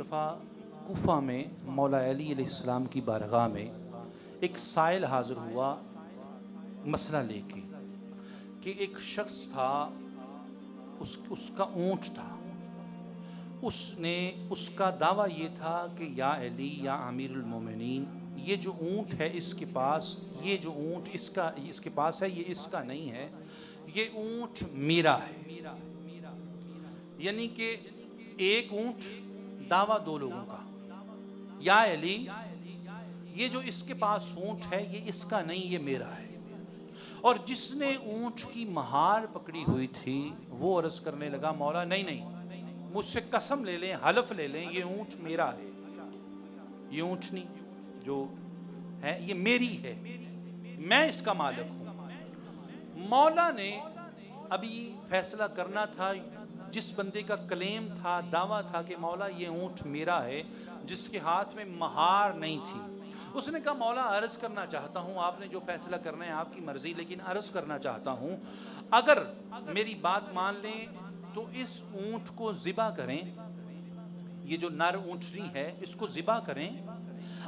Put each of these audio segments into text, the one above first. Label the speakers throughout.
Speaker 1: दफ़ा कोफा में मौला अली अलैहिस्सलाम की बारगाह में एक साइल हाज़िर हुआ मसला लेके कि एक शख्स था, उसका ऊँट था। उसने उसका दावा ये था कि या अली या अमीरुल मोमिनीन, ये जो ऊँट है इसके पास, ये जो ऊँट इसके पास है, ये इसका नहीं है, ये ऊँट मेरा है। यानी कि एक ऊँट दावा दो लोगों का, या अली ये जो इसके पास ऊँट है ये इसका नहीं, ये मेरा है। और जिसने ऊँट की महार पकड़ी हुई थी वो अर्ज करने लगा, मौला नहीं नहीं, मुझसे कसम ले लें, हलफ ले लें, ये ऊँट मेरा है, ये ऊँटनी जो है ये मेरी है, मैं इसका मालिक हूँ। मौला ने अभी फैसला करना था, जिस बंदे का क्लेम था, दावा था कि मौला ये ऊँट मेरा है, जिसके हाथ में महार नहीं थी, उसने कहा मौला अर्ज करना चाहता हूँ, आपने जो फैसला करना है आपकी मर्जी, लेकिन अर्ज करना चाहता हूँ, अगर मेरी बात मान लें तो इस ऊँट को ज़िबा करें, ये जो नर ऊँटनी है इसको ज़िबा करें,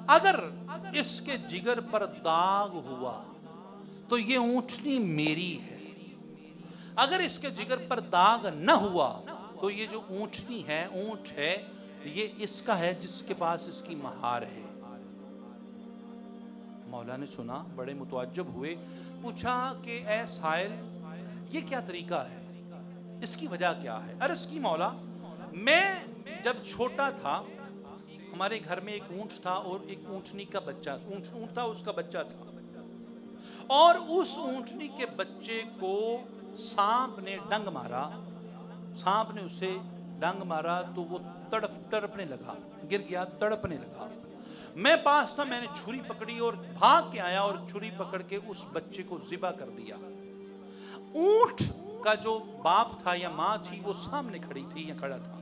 Speaker 1: अगर इसके जिगर पर दाग हुआ तो ये ऊँटनी मेरी है, अगर इसके जिगर पर दाग न हुआ तो ये जो ऊँटनी है, ऊँट है, ये इसका है जिसके पास इसकी महार है। मौला ने सुना, बड़े मुतअज्जब हुए, पूछा कि ऐ साइल ये क्या तरीका है, इसकी वजह क्या है? अर्ज़ की मौला, मैं जब छोटा था हमारे घर में एक ऊँट था और एक ऊँटनी का बच्चा, ऊँट था, उसका बच्चा था, और उस ऊँटनी के बच्चे को सांप ने डंग मारा, सांप ने उसे डंग मारा तो वो तड़पने लगा, गिर गया, तड़पने लगा। मैं पास था, मैंने छुरी पकड़ी और भाग के आया और छुरी पकड़ के उस बच्चे को ज़िबा कर दिया। ऊँट का जो बाप था या माँ थी वो सामने खड़ी थी या खड़ा था।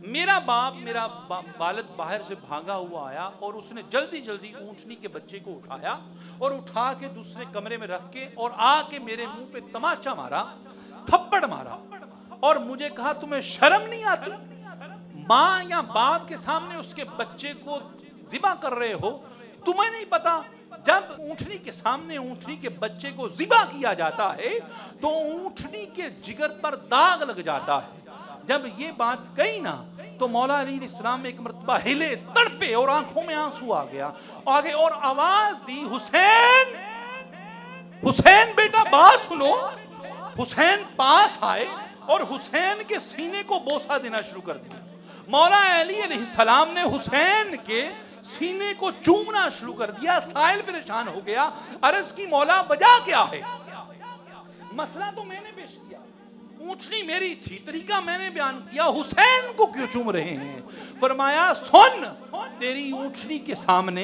Speaker 1: मेरा वालिद बाहर से भागा हुआ आया और उसने जल्दी जल्दी ऊँटनी के बच्चे को उठाया और उठा के दूसरे कमरे में रख के और आके मेरे मुंह पे तमाचा मारा, थप्पड़ मारा, और मुझे कहा तुम्हें शर्म नहीं आती, माँ या बाप के सामने उसके बच्चे को ज़िबा कर रहे हो, तुम्हें नहीं पता जब ऊँटनी के सामने ऊँटनी के बच्चे को ज़िबा किया जाता है तो ऊँटनी के जिगर पर दाग लग जाता है। जब ये बात कही ना तो मौला अली इस्लाम एक मरतबा हिले, तड़पे और आंखों में आंसू आ गया, आगे और आवाज दी, हुसैन, हुसैन बेटा बात सुनो। हुसैन पास आए और हुसैन के सीने को बोसा देना शुरू कर दिया। मौला अली अलैहिस्सलाम ने हुसैन के सीने को चूमना शुरू कर दिया। साइल परेशान हो गया, अर्ज़ की मौला वजह क्या है? मसला तो मैंने पेश किया, ऊँटनी मेरी थी, तरीका मैंने बयान किया, हुसैन को क्यों चूम रहे हैं? फरमाया सुन, तेरी ऊँटनी के सामने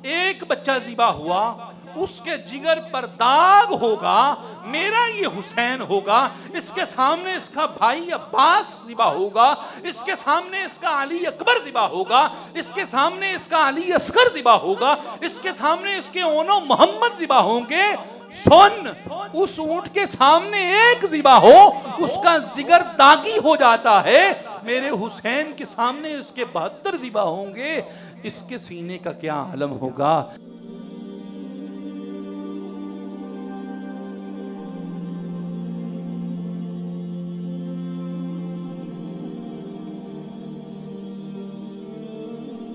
Speaker 1: एक बच्चा ज़िबा हुआ, उसके जिगर पर दाग होगा, मेरा ये हुसैन होगा, इसके सामने इसका भाई अब्बास ज़िबा होगा, इसके सामने इसका अली अकबर ज़िबा होगा, इसके सामने इसका अली असगर ज़िबा होगा, इसके सामने इसके ओनो मोहम्मद ज़िबा होंगे। सुन, उस ऊँट के सामने एक ज़िबा हो उसका जिगर दागी हो जाता है, मेरे हुसैन के सामने इसके 72 ज़िबा होंगे, इसके सीने का क्या आलम होगा।